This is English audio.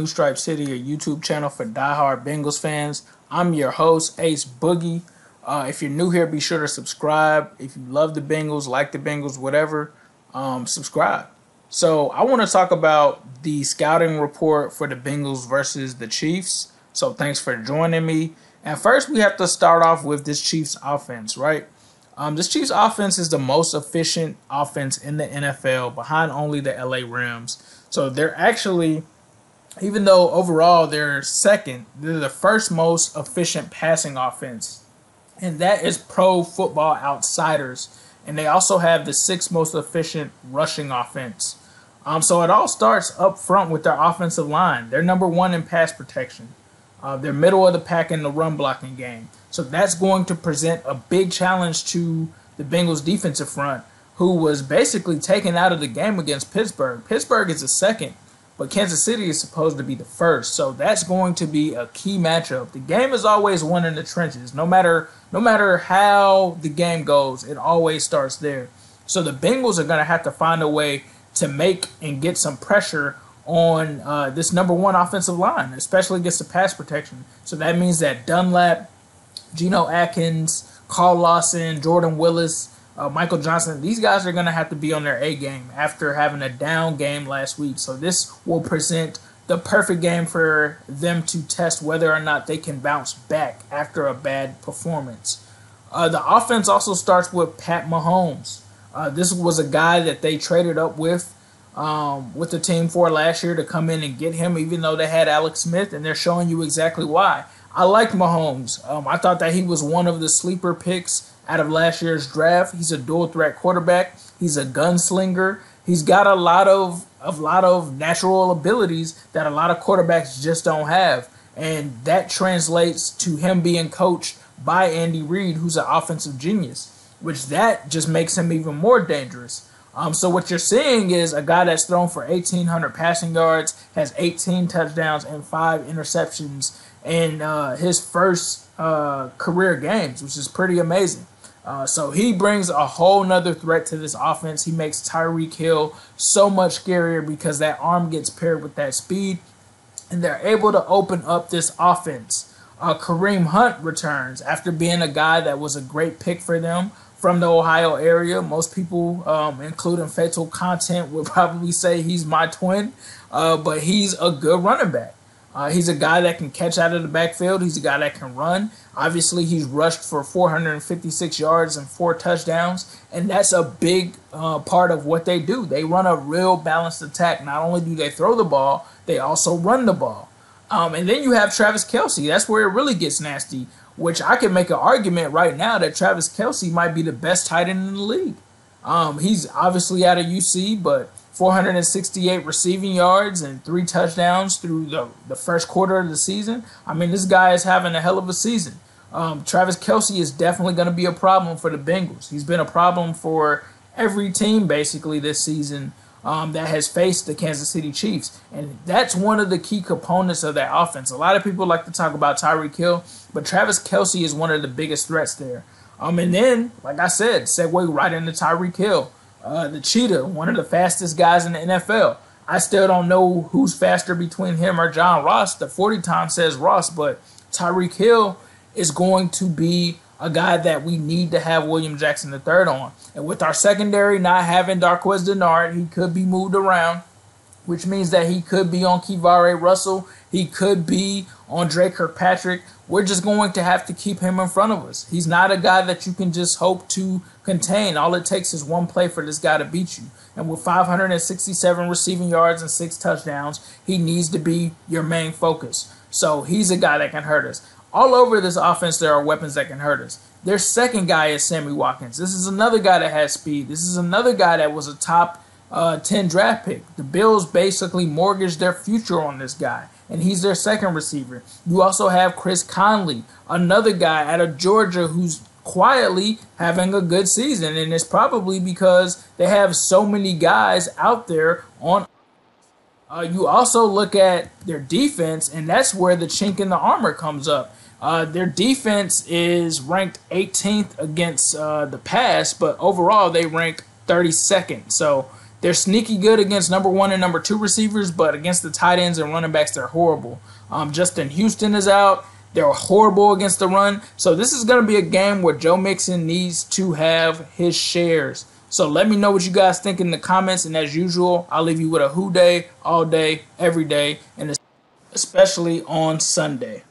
New Stripe City, a YouTube channel for diehard Bengals fans. I'm your host, Ace Boogie. If you're new here, be sure to subscribe. If you love the Bengals, like the Bengals, whatever, subscribe. So I want to talk about the scouting report for the Bengals versus the Chiefs. So thanks for joining me. And first, we have to start off with this Chiefs offense, right? This Chiefs offense is the most efficient offense in the NFL, behind only the LA Rams. So they're actually, even though overall they're second, they're the first most efficient passing offense. And that is Pro Football Outsiders. And they also have the sixth most efficient rushing offense. So it all starts up front with their offensive line. They're number one in pass protection. They're middle of the pack in the run blocking game. So that's going to present a big challenge to the Bengals defensive front, who was basically taken out of the game against Pittsburgh. Pittsburgh is the second, but Kansas City is supposed to be the first. So that's going to be a key matchup. The game is always won in the trenches. No matter how the game goes, it always starts there. So the Bengals are going to have to find a way to make and get some pressure on this number one offensive line, especially against the pass protection. So that means that Dunlap, Geno Atkins, Carl Lawson, Jordan Willis, Michael Johnson, these guys are going to have to be on their A game after having a down game last week. So this will present the perfect game for them to test whether or not they can bounce back after a bad performance. The offense also starts with Pat Mahomes. This was a guy that they traded up with the team for last year to come in and get him, even though they had Alex Smith, and they're showing you exactly why. I liked Mahomes. I thought that he was one of the sleeper picks out of last year's draft. He's a dual threat quarterback. He's a gunslinger. He's got a lot of natural abilities that a lot of quarterbacks just don't have, and that translates to him being coached by Andy Reid, who's an offensive genius, which that just makes him even more dangerous. So what you're seeing is a guy that's thrown for 1,800 passing yards, has 18 touchdowns and 5 interceptions in his first career games, which is pretty amazing. So he brings a whole nother threat to this offense. He makes Tyreek Hill so much scarier because that arm gets paired with that speed, and they're able to open up this offense. Kareem Hunt returns after being a guy that was a great pick for them from the Ohio area. Most people, including Fatal Content, would probably say he's my twin, but he's a good running back. He's a guy that can catch out of the backfield. He's a guy that can run. Obviously, he's rushed for 456 yards and 4 touchdowns, and that's a big part of what they do. They run a real balanced attack. Not only do they throw the ball, they also run the ball. And then you have Travis Kelce. That's where it really gets nasty, which I can make an argument right now that Travis Kelce might be the best tight end in the league. He's obviously out of UC, but 468 receiving yards and 3 touchdowns through the first quarter of the season. I mean, this guy is having a hell of a season. Travis Kelce is definitely going to be a problem for the Bengals. He's been a problem for every team basically this season that has faced the Kansas City Chiefs. And that's one of the key components of that offense. A lot of people like to talk about Tyreek Hill, but Travis Kelce is one of the biggest threats there. And then, like I said, segue right into Tyreek Hill. The Cheetah, one of the fastest guys in the NFL. I still don't know who's faster between him or John Ross. The 40 time says Ross, but Tyreek Hill is going to be a guy that we need to have William Jackson III on. And with our secondary not having Darqueze Dennard, he could be moved around, which means that he could be on Kevare Russell. He could be on Dre Kirkpatrick. We're just going to have to keep him in front of us. He's not a guy that you can just hope to contain. All it takes is one play for this guy to beat you. And with 567 receiving yards and 6 touchdowns, he needs to be your main focus. So he's a guy that can hurt us. All over this offense, there are weapons that can hurt us. Their second guy is Sammy Watkins. This is another guy that has speed. This is another guy that was a top 10 draft pick. The Bills basically mortgaged their future on this guy, and he's their second receiver. You also have Chris Conley, another guy out of Georgia who's quietly having a good season, and it's probably because they have so many guys out there on. You also look at their defense, and that's where the chink in the armor comes up. Their defense is ranked 18th against the pass, but overall they rank 32nd. So They're sneaky good against number 1 and number 2 receivers, but against the tight ends and running backs, they're horrible. Justin Houston is out. They're horrible against the run. So this is going to be a game where Joe Mixon needs to have his shares. So let me know what you guys think in the comments. And as usual, I'll leave you with a who day, all day, every day, and especially on Sunday.